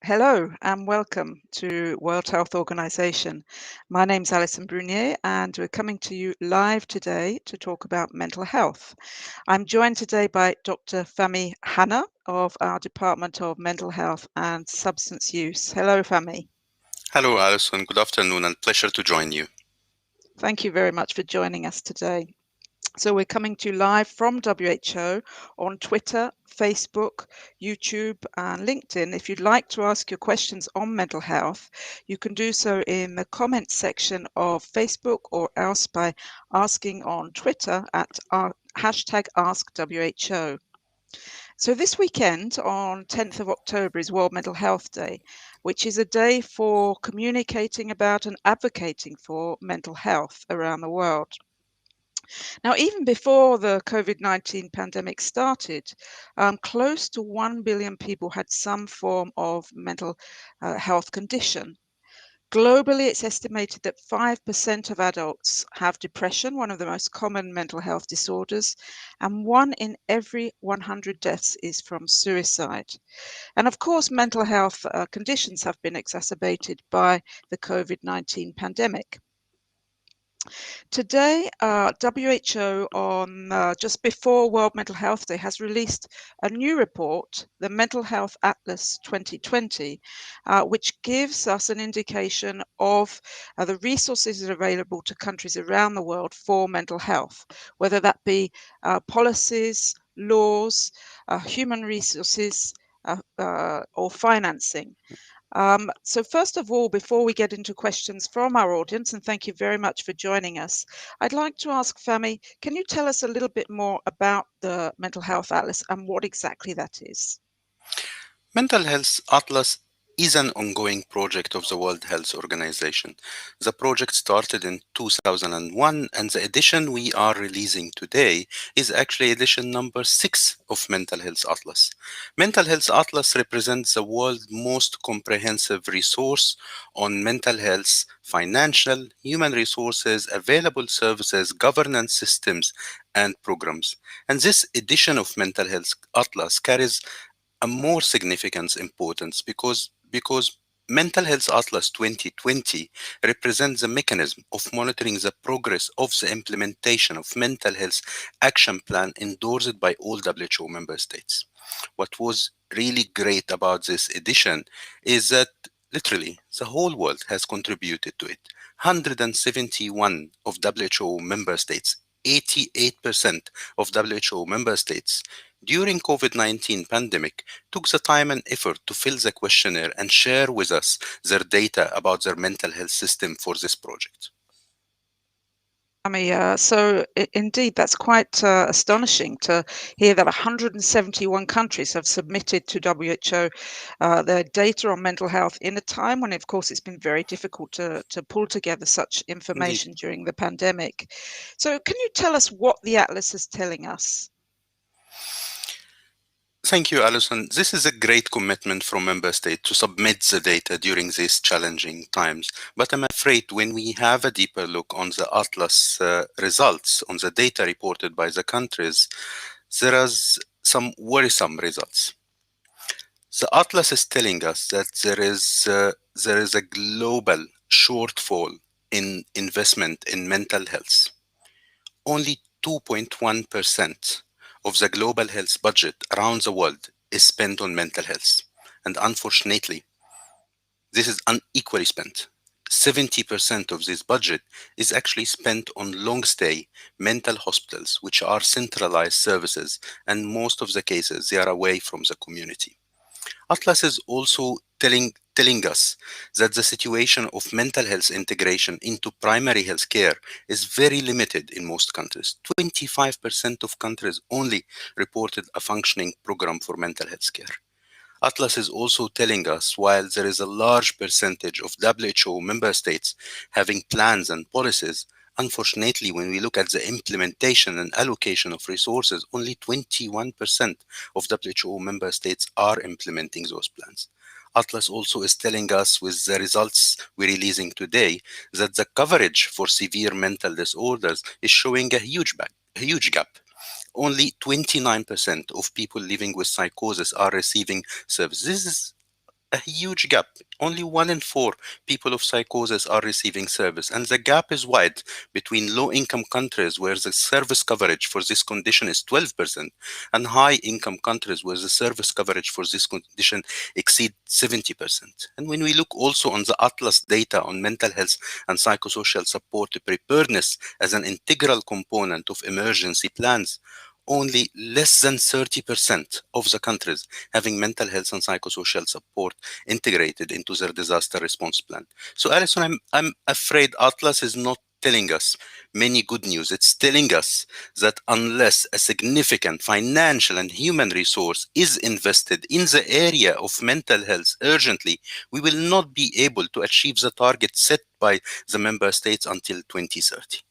Hello and welcome to World Health Organization. My name's Alison Brunier and we're coming to you live today to talk about mental health. I'm joined today by Dr. Fahmy Hanna of our Department of Mental Health and Substance Use. Hello, Fahmy. Hello, Alison. Good afternoon and pleasure to join you. Thank you very much for joining us today. So we're coming to you live from WHO on Twitter, Facebook, YouTube and LinkedIn. If you'd like to ask your questions on mental health, you can do so in the comments section of Facebook or else by asking on Twitter at our hashtag AskWHO. So this weekend on 10th of October is World Mental Health Day, which is a day for communicating about and advocating for mental health around the world. Now, even before the COVID-19 pandemic started, close to 1 billion people had some form of mental health condition. Globally, it's estimated that 5% of adults have depression, one of the most common mental health disorders, and 1 in every 100 deaths is from suicide. And of course, mental health conditions have been exacerbated by the COVID-19 pandemic. Today, WHO on just before World Mental Health Day has released a new report, the Mental Health Atlas 2020, which gives us an indication of the resources that are available to countries around the world for mental health, whether that be policies, laws, human resources, or financing. So first of all, before we get into questions from our audience, and thank you very much for joining us, I'd like to ask Fahmy, can you tell us a little bit more about the Mental Health Atlas and what exactly that is? Mental Health Atlas is an ongoing project of the World Health Organization. The project started in 2001, and the edition we are releasing today is actually edition number 6 of Mental Health Atlas. Mental Health Atlas represents the world's most comprehensive resource on mental health, financial, human resources, available services, governance systems, and programs. And this edition of Mental Health Atlas carries a more significant importance because Mental Health Atlas 2020 represents the mechanism of monitoring the progress of the implementation of mental health action plan endorsed by all WHO member states. What was really great about this edition is that literally the whole world has contributed to it. 171 of WHO member states, 88% of WHO member states during COVID-19 pandemic took the time and effort to fill the questionnaire and share with us their data about their mental health system for this project. Indeed, that's quite astonishing to hear that 171 countries have submitted to WHO their data on mental health in a time when, of course, it's been very difficult to pull together such information Indeed. during the pandemic. So can you tell us what the Atlas is telling us? Thank you, Alison. This is a great commitment from member states to submit the data during these challenging times. But I'm afraid when we have a deeper look on the Atlas results, on the data reported by the countries, there is some worrisome results. The Atlas is telling us that there is a global shortfall in investment in mental health. Only 2.1% of the global health budget around the world is spent on mental health. And unfortunately, this is unequally spent. 70% of this budget is actually spent on long stay mental hospitals, which are centralized services, and most of the cases they are away from the community. Atlas is also telling us that the situation of mental health integration into primary health care is very limited in most countries. 25% of countries only reported a functioning program for mental health care. Atlas is also telling us while there is a large percentage of WHO member states having plans and policies, unfortunately, when we look at the implementation and allocation of resources, only 21% of WHO member states are implementing those plans. Atlas also is telling us with the results we're releasing today that the coverage for severe mental disorders is showing a huge gap. Only 29% of people living with psychosis are receiving services. This is a huge gap. Only 1 in 4 people of psychosis are receiving service, and the gap is wide between low income countries where the service coverage for this condition is 12% and high income countries where the service coverage for this condition exceeds 70%. And when we look also on the Atlas data on mental health and psychosocial support preparedness as an integral component of emergency plans, only less than 30% of the countries having mental health and psychosocial support integrated into their disaster response plan. So, Alison, I'm afraid Atlas is not telling us many good news. It's telling us that unless a significant financial and human resource is invested in the area of mental health urgently, we will not be able to achieve the target set by the member states until 2030.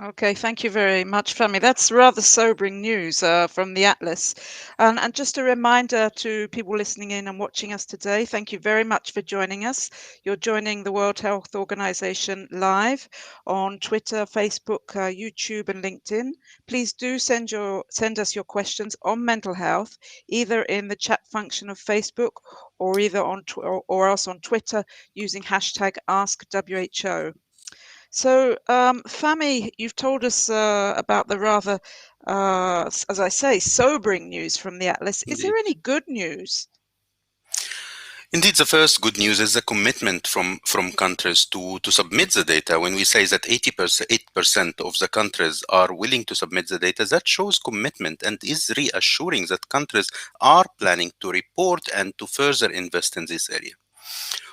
Okay, thank you very much, Fahmy. That's rather sobering news from the Atlas. And just a reminder to people listening in and watching us today, thank you very much for joining us. You're joining the World Health Organization live on Twitter, Facebook, YouTube, and LinkedIn. Please do send us your questions on mental health, either in the chat function of Facebook or either or else on Twitter using hashtag AskWHO. So, Fahmy, you've told us about the rather, as I say, sobering news from the Atlas. Is there Indeed. any good news? Indeed, the first good news is the commitment from countries to submit the data. When we say that 8% of the countries are willing to submit the data, that shows commitment and is reassuring that countries are planning to report and to further invest in this area.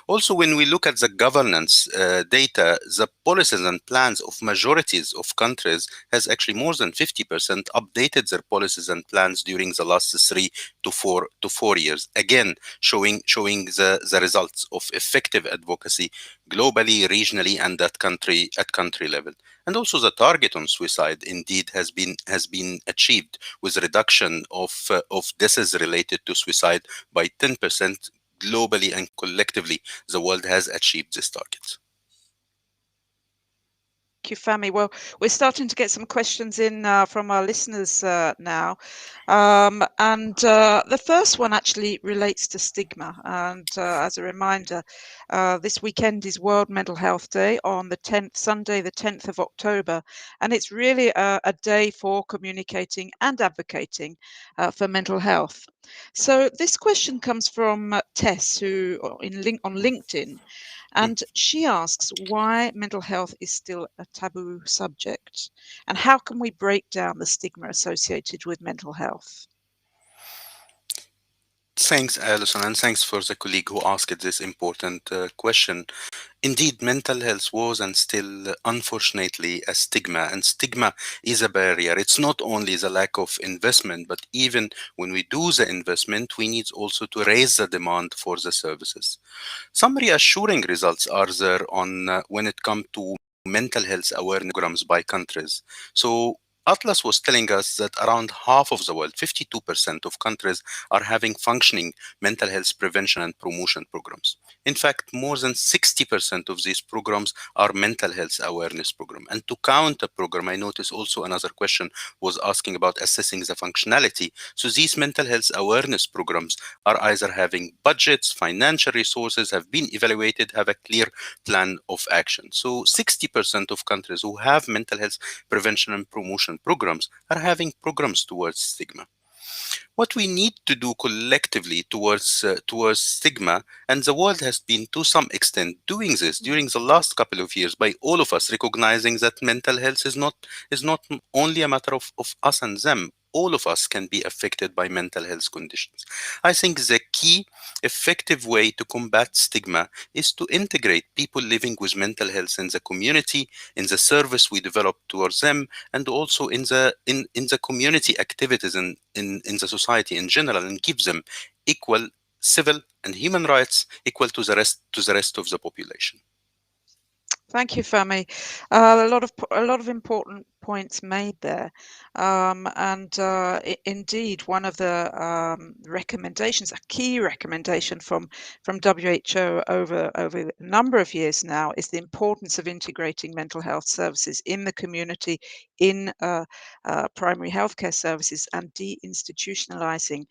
Also, when we look at the governance data, the policies and plans of majorities of countries has actually more than 50% updated their policies and plans during the last 3 to 4 years. Again, showing the results of effective advocacy globally, regionally, and at country level. And also the target on suicide indeed has been achieved with reduction of deaths related to suicide by 10% globally and collectively. The world has achieved this target. Thank you, Fahmy. Well, we're starting to get some questions in from our listeners now. And the first one actually relates to stigma. And as a reminder, this weekend is World Mental Health Day on the 10th, Sunday, the 10th of October. And it's really a day for communicating and advocating for mental health. So this question comes from Tess, who on LinkedIn. Hmm. And she asks why mental health is still a taboo subject and how can we break down the stigma associated with mental health? Thanks, Alison, and thanks for the colleague who asked this important question. Indeed, mental health was and still, unfortunately, a stigma, and stigma is a barrier. It's not only the lack of investment, but even when we do the investment, we need also to raise the demand for the services. Some reassuring results are there on when it comes to mental health awareness programs by countries. So Atlas was telling us that around half of the world, 52% of countries, are having functioning mental health prevention and promotion programs. In fact, more than 60% of these programs are mental health awareness program. And to count a program, I notice also another question was asking about assessing the functionality. So these mental health awareness programs are either having budgets, financial resources, have been evaluated, have a clear plan of action. So 60% of countries who have mental health prevention and promotion programs are having programs towards stigma. What we need to do collectively towards stigma, and the world has been to some extent doing this during the last couple of years by all of us recognizing that mental health is not only a matter of us and them. All of us can be affected by mental health conditions. I think the key effective way to combat stigma is to integrate people living with mental health in the community, in the service we develop towards them, and also in the community activities in the society in general, and give them equal civil and human rights equal to the rest of the population. Thank you, Fahmy. A lot of important points made there, and indeed, one of the recommendations, a key recommendation from WHO over a number of years now, is the importance of integrating mental health services in the community, in primary healthcare services, and deinstitutionalizing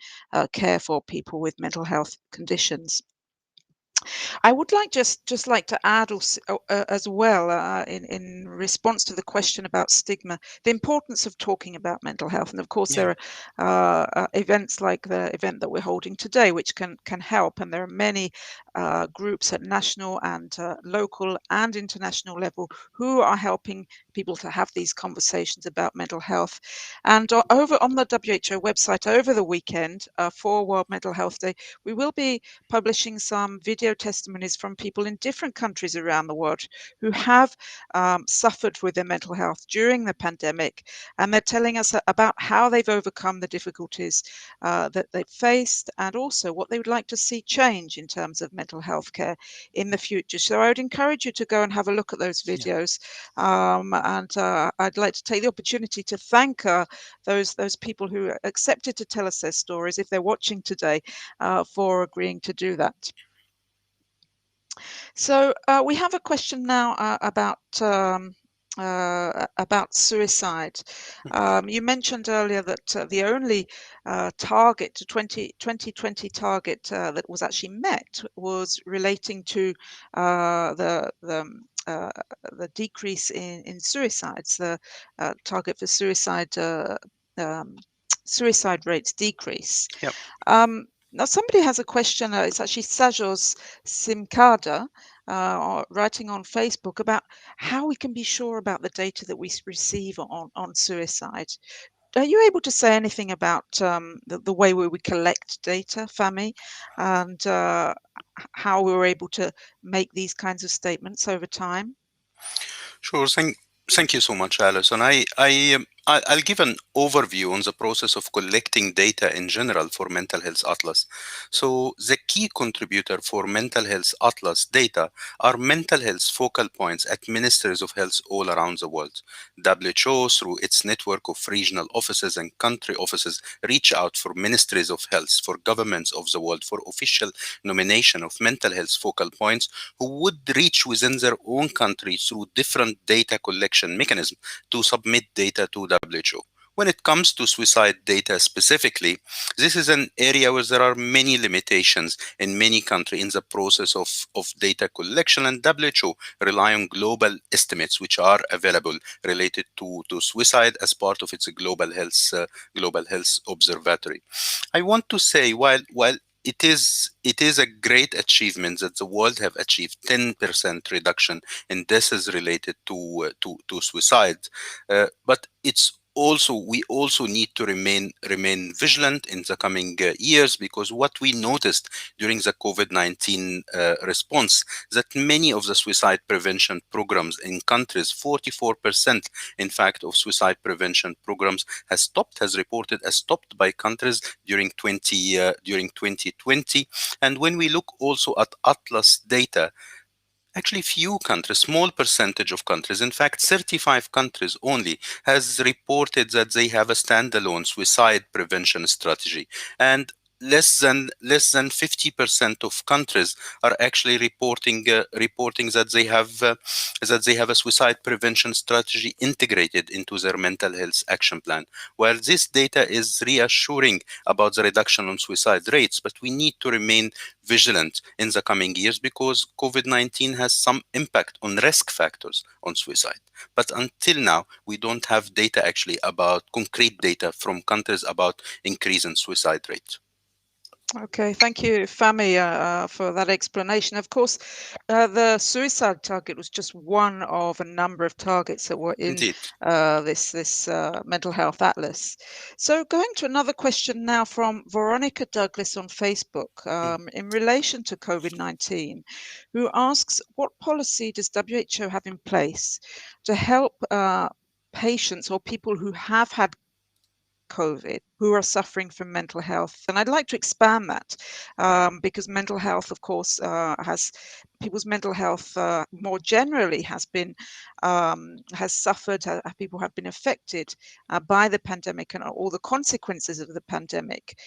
care for people with mental health conditions. I would like just like to add also, as well, in response to the question about stigma, the importance of talking about mental health. And of course, Yeah. there are events like the event that we're holding today, which can help. And there are many groups at national and local and international level who are helping people to have these conversations about mental health. And over on the WHO website over the weekend for World Mental Health Day, we will be publishing some video testimonies from people in different countries around the world who have suffered with their mental health during the pandemic. And they're telling us about how they've overcome the difficulties that they've faced and also what they would like to see change in terms of mental health care in the future. So I would encourage you to go and have a look at those Yeah. videos. And I'd like to take the opportunity to thank those people who accepted to tell us their stories if they're watching today for agreeing to do that. So we have a question now about suicide. You mentioned earlier that the only target to 2020 target that was actually met was relating to the decrease in suicides, the target for um, suicide rates decrease. Yep. Now, somebody has a question. It's actually Sajos Simkada writing on Facebook about how we can be sure about the data that we receive on suicide. Are you able to say anything about the way we collect data, Fahmy, and how we were able to make these kinds of statements over time? Sure. Thank you so much, Alison. I'll give an overview on the process of collecting data in general for Mental Health Atlas. So the key contributor for Mental Health Atlas data are mental health focal points at ministries of health all around the world. WHO, through its network of regional offices and country offices, reach out for ministries of health, for governments of the world, for official nomination of mental health focal points who would reach within their own country through different data collection mechanisms to submit data to WHO. When it comes to suicide data specifically, this is an area where there are many limitations in many countries in the process of data collection, and WHO rely on global estimates which are available related to suicide as part of its global health observatory. I want to say while it is a great achievement that the world have achieved 10% reduction in deaths related to suicide, but we also need to remain vigilant in the coming years, because what we noticed during the COVID-19 response, that many of the suicide prevention programs in countries, 44% in fact of suicide prevention programs has reported as stopped by countries during 2020. And when we look also at Atlas data, actually few countries, small percentage of countries, in fact 35 countries only, has reported that they have a standalone suicide prevention strategy, and less than 50% of countries are actually reporting that they have a suicide prevention strategy integrated into their mental health action plan. While this data is reassuring about the reduction on suicide rates, but we need to remain vigilant in the coming years, because COVID-19 has some impact on risk factors on suicide. But until now, we don't have data actually about concrete data from countries about increase in suicide rate. Okay, thank you, Fahmy, for that explanation. Of course, the suicide target was just one of a number of targets that were in Indeed. this mental health atlas. So, going to another question now from Veronica Douglas on Facebook in relation to COVID-19, who asks, what policy does WHO have in place to help patients or people who have had COVID who are suffering from mental health? And I'd like to expand that because mental health, of course, has people's mental health more generally has suffered. People have been affected by the pandemic and all the consequences of the pandemic.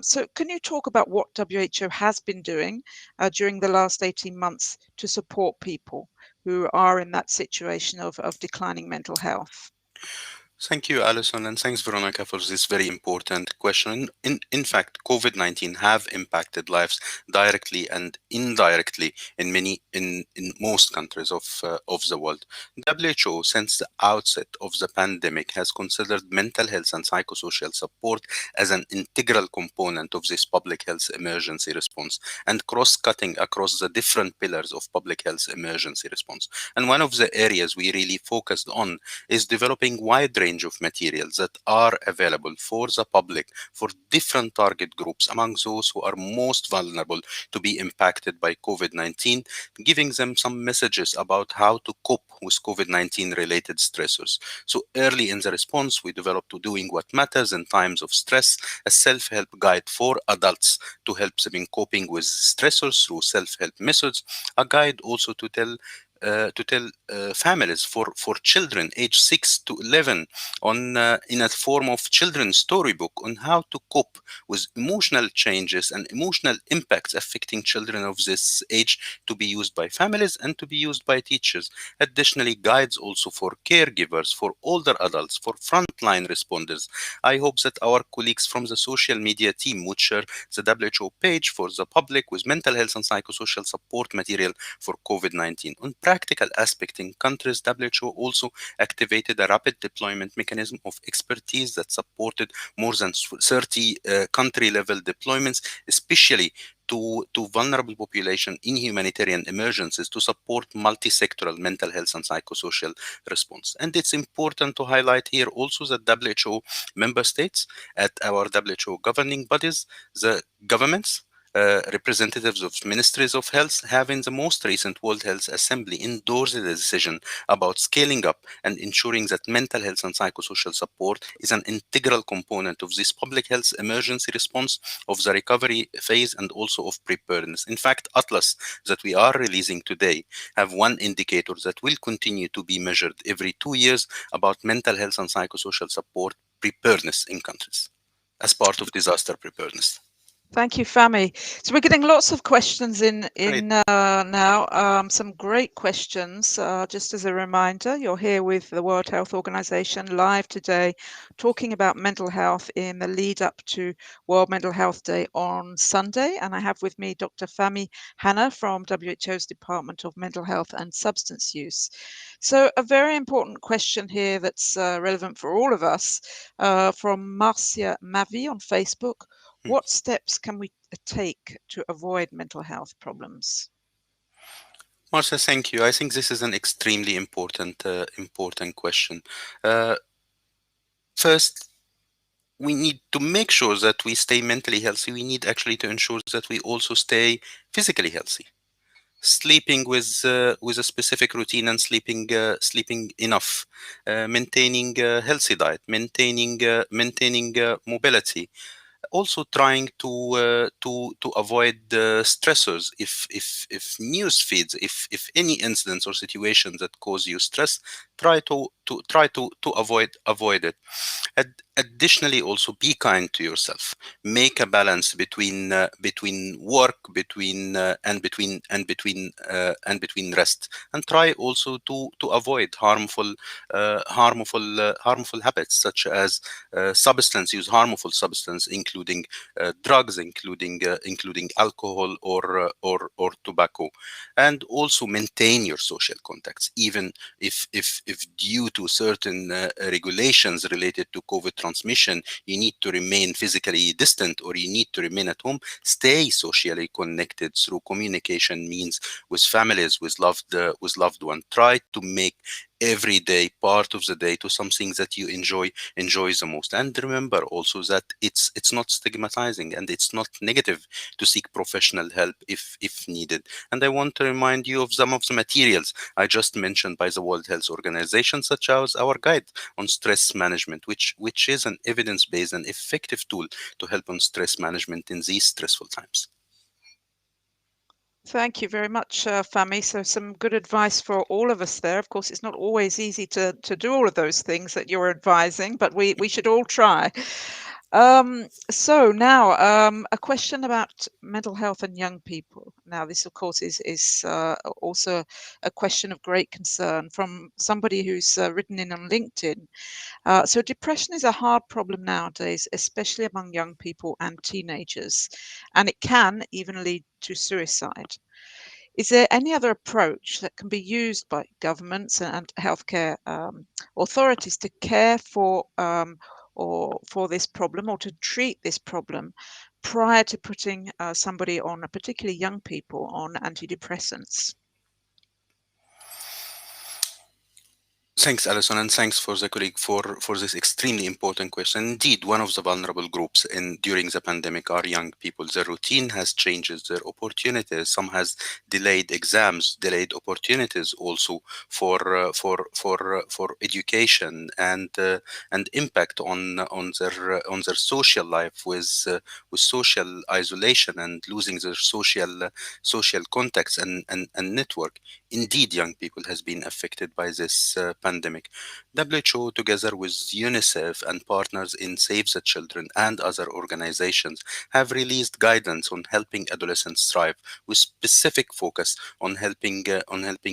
So, can you talk about what WHO has been doing during the last 18 months to support people who are in that situation of declining mental health? Thank you, Alison, and thanks, Veronica, for this very important question. In fact, COVID-19 have impacted lives directly and indirectly in most countries of the world. WHO, since the outset of the pandemic, has considered mental health and psychosocial support as an integral component of this public health emergency response and cross-cutting across the different pillars of public health emergency response. And one of the areas we really focused on is developing wide range of materials that are available for the public for different target groups among those who are most vulnerable to be impacted by COVID-19, giving them some messages about how to cope with COVID-19 related stressors. So early in the response, we developed to Doing What Matters in Times of Stress, a self-help guide for adults to help them in coping with stressors through self-help methods, a guide also to tell families for children age 6 to 11 on in a form of children's storybook on how to cope with emotional changes and emotional impacts affecting children of this age, to be used by families and to be used by teachers. Additionally, guides also for caregivers, for older adults, for frontline responders. I hope that our colleagues from the social media team would share the WHO page for the public with mental health and psychosocial support material for COVID-19. On practical aspect in countries, WHO also activated a rapid deployment mechanism of expertise that supported more than 30 country-level deployments, especially to vulnerable population in humanitarian emergencies to support multi-sectoral mental health and psychosocial response. And it's important to highlight here also that WHO member states at our WHO governing bodies, the governments, representatives of ministries of health have in the most recent World Health Assembly endorsed the decision about scaling up and ensuring that mental health and psychosocial support is an integral component of this public health emergency response, of the recovery phase, and also of preparedness. In fact, Atlas that we are releasing today have one indicator that will continue to be measured every 2 years about mental health and psychosocial support preparedness in countries as part of disaster preparedness. Thank you, Fahmy. So we're getting lots of questions Great. in now. Some great questions. Just as a reminder, you're here with the World Health Organization live today, talking about mental health in the lead up to World Mental Health Day on Sunday. And I have with me Dr. Fahmy Hanna from WHO's Department of Mental Health and Substance Use. So a very important question here that's relevant for all of us from Marcia Mavi on Facebook. What steps can we take to avoid mental health problems? Marcia, thank you. I think this is an extremely important question. First, we need to make sure that we stay mentally healthy. We need actually to ensure that we also stay physically healthy. Sleeping with a specific routine and sleeping enough, maintaining a healthy diet, maintaining mobility, also trying to avoid stressors. If news feeds, if any incidents or situations that cause you stress, try to avoid it. Additionally, also be kind to yourself. Make a balance between work, between rest, and try also to avoid harmful habits such as substance use, harmful substance, including drugs, including alcohol or tobacco, and also maintain your social contacts, even if due to certain regulations related to COVID transmission, you need to remain physically distant or you need to remain at home. Stay socially connected through communication means with families, with loved one. Try to make every day part of the day to something that you enjoy the most. And remember also that it's not stigmatizing and it's not negative to seek professional help if needed. And I want to remind you of some of the materials I just mentioned by the World Health Organization, such as our guide on stress management, which is an evidence-based and effective tool to help on stress management in these stressful times. Thank you very much, Fahmy. So some good advice for all of us there. Of course, it's not always easy to do all of those things that you're advising, but we should all try. So now, a question about mental health and young people. Now, this, of course, is also a question of great concern from somebody who's written in on LinkedIn. So, depression is a hard problem nowadays, especially among young people and teenagers, and it can even lead to suicide. Is there any other approach that can be used by governments and healthcare authorities to care for or for this problem or to treat this problem prior to putting somebody on, particularly young people, on antidepressants? Thanks, Alison, and thanks for the colleague for this extremely important question. Indeed, one of the vulnerable groups in during the pandemic are young people. Their routine has changes, their opportunities. Some has delayed exams, delayed opportunities also for education and impact on their social life with social isolation and losing their social contacts and network. Indeed, young people has been affected by this pandemic. WHO, together with UNICEF and partners in Save the Children and other organizations, have released guidance on helping adolescents thrive, with specific focus on helping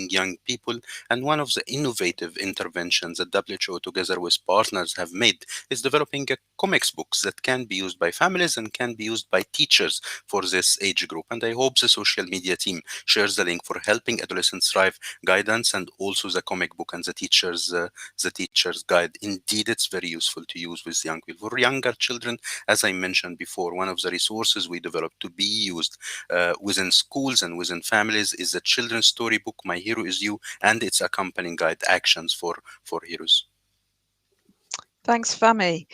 young people. And one of the innovative interventions that WHO, together with partners, have made is developing a comics books that can be used by families and can be used by teachers for this age group. And I hope the social media team shares the link for helping adolescents thrive guidance and also the comic book and the teacher's guide. Indeed, it's very useful to use with young people. For younger children, as I mentioned before, one of the resources we developed to be used within schools and within families is the children's storybook My Hero Is You and its accompanying guide Actions for Heroes. Thanks, Fahmy.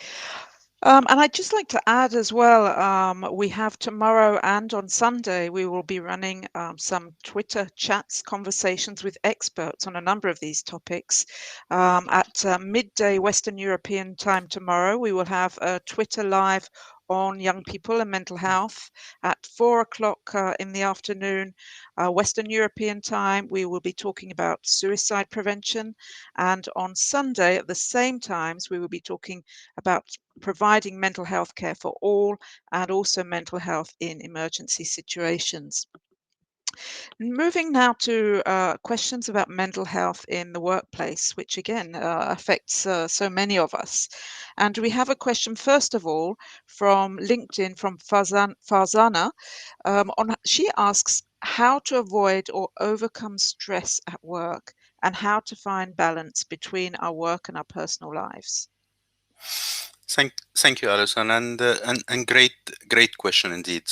And I'd just like to add as well, we have tomorrow and on Sunday, we will be running some Twitter chats, conversations with experts on a number of these topics. At midday Western European time tomorrow, we will have a Twitter live on young people and mental health. At 4 o'clock in the afternoon, Western European time, we will be talking about suicide prevention. And on Sunday at the same times, we will be talking about providing mental health care for all and also mental health in emergency situations. Moving now to questions about mental health in the workplace, which again affects so many of us. And we have a question, first of all, from LinkedIn from Farzana. She asks how to avoid or overcome stress at work and how to find balance between our work and our personal lives. Thank you, Alison, and great question indeed.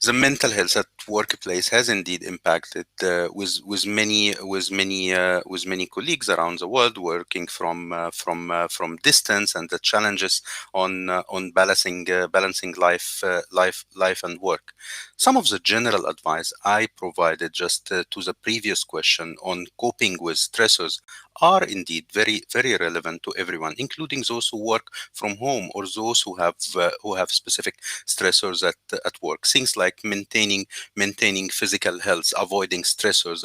The mental health at workplace has indeed impacted with many colleagues around the world working from distance, and the challenges on balancing life and work. Some of the general advice I provided just to the previous question on coping with stressors are indeed very relevant to everyone, including those who work from home or those who have specific stressors at work. Things like maintaining physical health, avoiding stressors,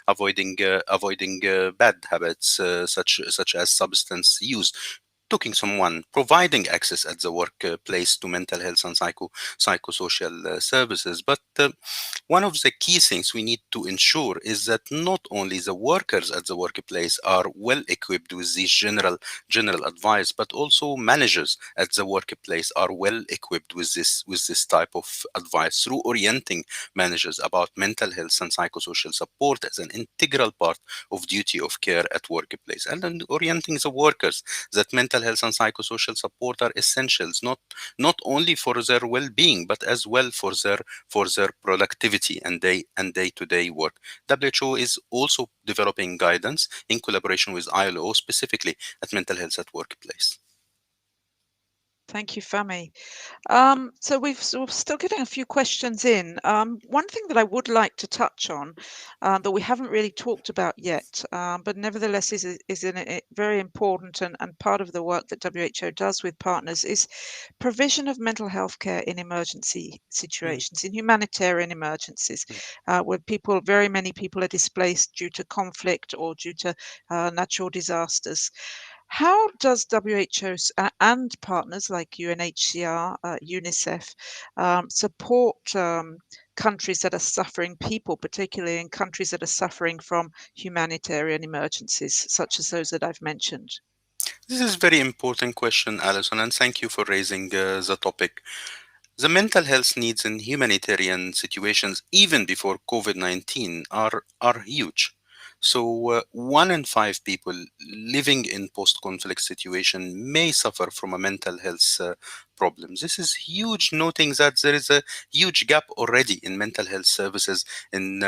avoiding bad habits such as substance use, talking someone, providing access at the workplace to mental health and psychosocial services. But one of the key things we need to ensure is that not only the workers at the workplace are well equipped with these general advice, but also managers at the workplace are well equipped with this type of advice through orienting managers about mental health and psychosocial support as an integral part of duty of care at workplace, and then orienting the workers that mental health and psychosocial support are essentials not only for their well-being but as well for their productivity and day-to-day work. WHO is also developing guidance in collaboration with ILO specifically at mental health at workplace. Thank you, Fahmy. So we're still getting a few questions in. One thing that I would like to touch on that we haven't really talked about yet, but nevertheless is very important and part of the work that WHO does with partners is provision of mental health care in emergency situations, in humanitarian emergencies, where very many people are displaced due to conflict or due to natural disasters. How does WHO and partners like UNHCR, UNICEF support countries that are suffering, people, particularly in countries that are suffering from humanitarian emergencies, such as those that I've mentioned? This is very important question, Alison, and thank you for raising the topic. The mental health needs in humanitarian situations, even before COVID 19, are huge. So, 1 in 5 people living in post conflict situation may suffer from a mental health problem. This is huge, noting that there is a huge gap already in mental health services in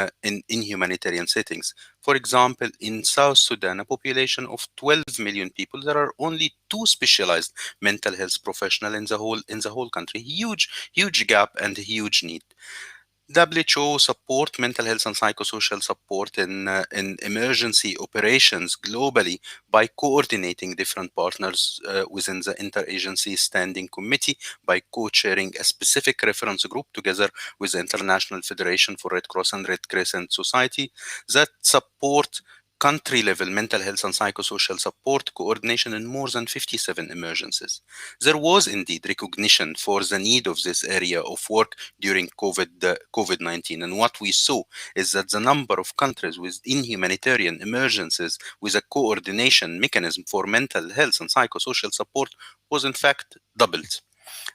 humanitarian settings. For example, in South Sudan, a population of 12 million people, there are only two specialized mental health professionals in the whole country. Huge gap and huge need. WHO support mental health and psychosocial support in emergency operations globally by coordinating different partners within the interagency standing committee, by co-chairing a specific reference group together with the International Federation for Red Cross and Red Crescent Society that support country level mental health and psychosocial support coordination in more than 57 emergencies. There was indeed recognition for the need of this area of work during COVID-19. And what we saw is that the number of countries within humanitarian emergencies with a coordination mechanism for mental health and psychosocial support was in fact doubled.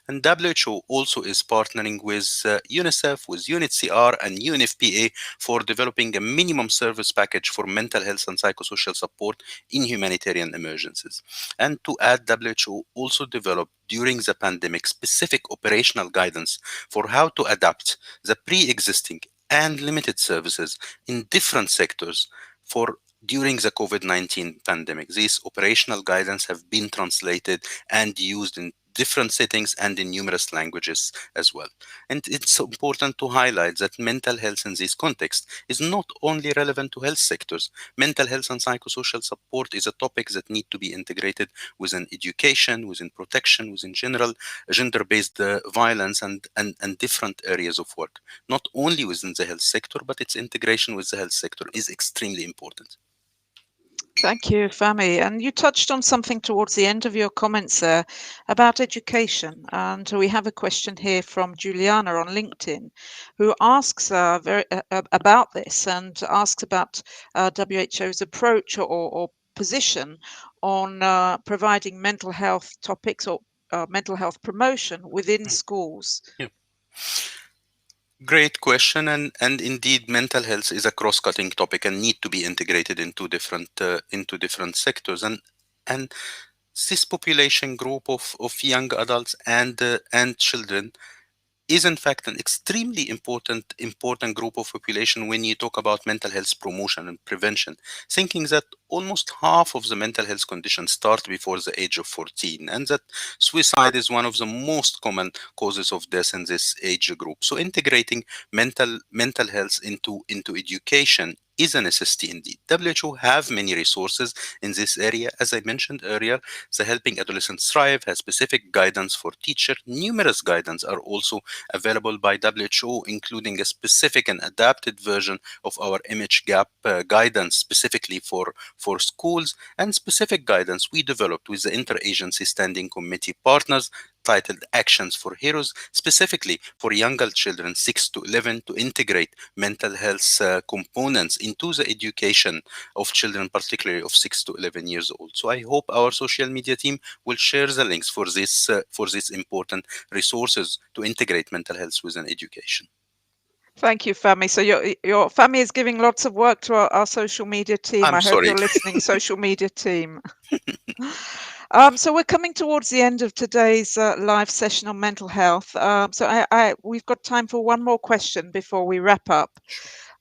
And WHO also is partnering with UNICEF, with UNHCR, and UNFPA for developing a minimum service package for mental health and psychosocial support in humanitarian emergencies. And to add, WHO also developed during the pandemic specific operational guidance for how to adapt the pre existing and limited services in different sectors for during the COVID-19 pandemic. These operational guidance have been translated and used in different settings and in numerous languages as well. And it's important to highlight that mental health in this context is not only relevant to health sectors. Mental health and psychosocial support is a topic that need to be integrated within education, within protection, within general gender-based violence and different areas of work. Not only within the health sector, but its integration with the health sector is extremely important. Thank you, Fahmy. And you touched on something towards the end of your comments there about education. And we have a question here from Juliana on LinkedIn, who asks about this and asks about WHO's approach or position on providing mental health topics or mental health promotion within Mm, schools. yeah. Great question, and indeed, mental health is a cross-cutting topic and need to be integrated into different sectors. And this population group of young adults and children is in fact an extremely important group of population when you talk about mental health promotion and prevention, thinking that almost half of the mental health conditions start before the age of 14, and that suicide is one of the most common causes of death in this age group. So integrating mental health into education is a necessity indeed. WHO have many resources in this area. As I mentioned earlier, the Helping Adolescents Thrive has specific guidance for teachers. Numerous guidance are also available by WHO, including a specific and adapted version of our image gap guidance specifically for schools, and specific guidance we developed with the interagency standing committee partners titled Actions for Heroes, specifically for younger children 6 to 11 to integrate mental health components into the education of children, particularly of 6 to 11 years old. So I hope our social media team will share the links for this important resources to integrate mental health within education. Thank you, Fahmy. So your Fahmy is giving lots of work to our social media team. I'm I hope sorry. you're listening, social media team. So we're coming towards the end of today's live session on mental health. So we've got time for one more question before we wrap up.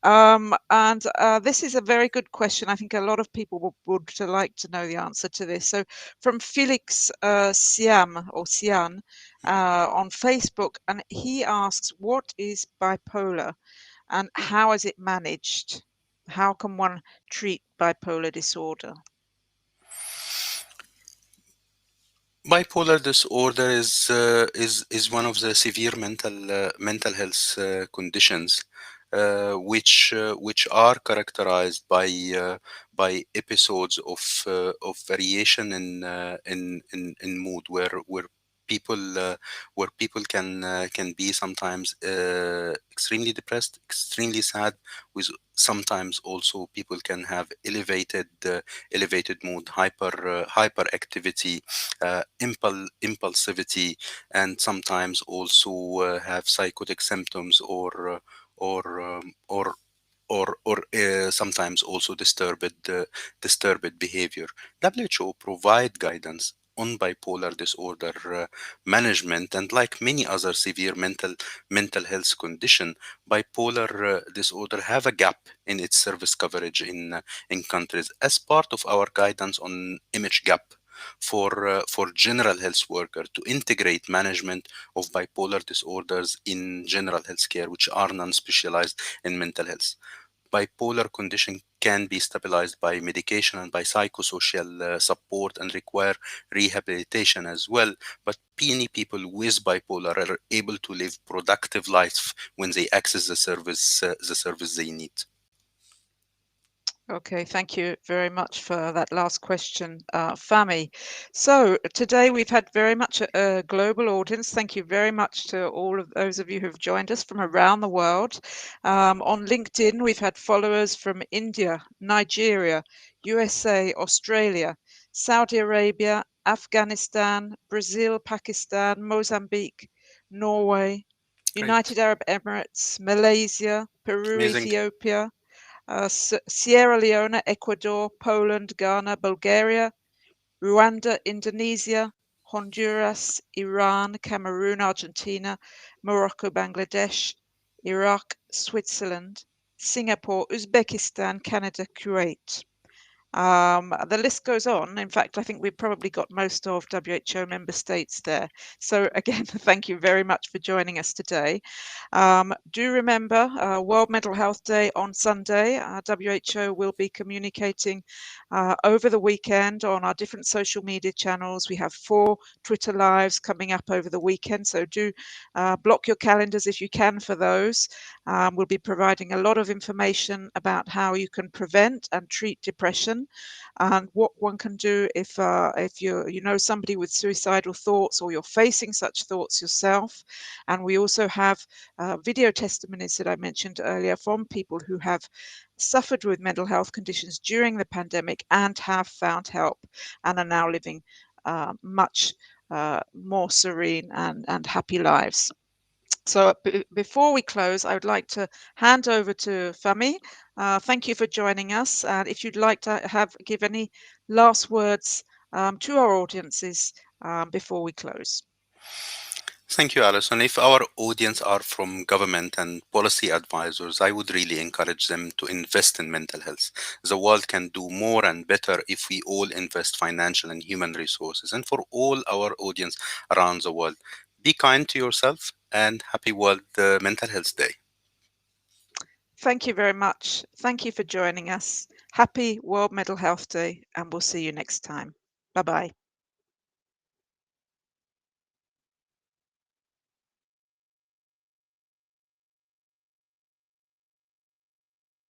And this is a very good question. I think a lot of people would like to know the answer to this. So from Felix Siam or Sian on Facebook, and he asks, what is bipolar and how is it managed? How can one treat bipolar disorder? Bipolar disorder is one of the severe mental health conditions which are characterized by episodes of variation in mood, people where people can be sometimes extremely depressed, extremely sad, with sometimes also people can have elevated mood, hyperactivity, impulsivity, and sometimes also have psychotic symptoms, or sometimes also disturbed behavior. WHO provide guidance on bipolar disorder management, and like many other severe mental health condition, bipolar disorder have a gap in its service coverage in countries. As part of our guidance on image gap for general health worker to integrate management of bipolar disorders in general health care, which are non-specialized in mental health. Bipolar condition can be stabilized by medication and by psychosocial support, and require rehabilitation as well. But many people with bipolar are able to live productive life when they access the service they need. Okay, thank you very much for that last question, Fahmy. So today we've had very much a global audience. Thank you very much to all of those of you who've joined us from around the world. On LinkedIn, we've had followers from India, Nigeria, USA, Australia, Saudi Arabia, Afghanistan, Brazil, Pakistan, Mozambique, Norway, Great. United Arab Emirates, Malaysia, Peru, Amazing. Ethiopia, Sierra Leone, Ecuador, Poland, Ghana, Bulgaria, Rwanda, Indonesia, Honduras, Iran, Cameroon, Argentina, Morocco, Bangladesh, Iraq, Switzerland, Singapore, Uzbekistan, Canada, Kuwait. The list goes on. In fact, I think we've probably got most of WHO member states there. So again, thank you very much for joining us today. Do remember World Mental Health Day on Sunday. WHO will be communicating over the weekend on our different social media channels. We have 4 Twitter lives coming up over the weekend, so do block your calendars if you can for those. We'll be providing a lot of information about how you can prevent and treat depression, and what one can do if you know somebody with suicidal thoughts, or you're facing such thoughts yourself. And we also have video testimonies that I mentioned earlier from people who have suffered with mental health conditions during the pandemic and have found help and are now living much more serene and happy lives. So before we close, I would like to hand over to Fahmy. Thank you for joining us. And if you'd like to give any last words to our audiences before we close. Thank you, Alison. If our audience are from government and policy advisors, I would really encourage them to invest in mental health. The world can do more and better if we all invest financial and human resources. And for all our audience around the world, be kind to yourself, and happy World Mental Health Day. Thank you very much. Thank you for joining us. Happy World Mental Health Day, and we'll see you next time. Bye-bye.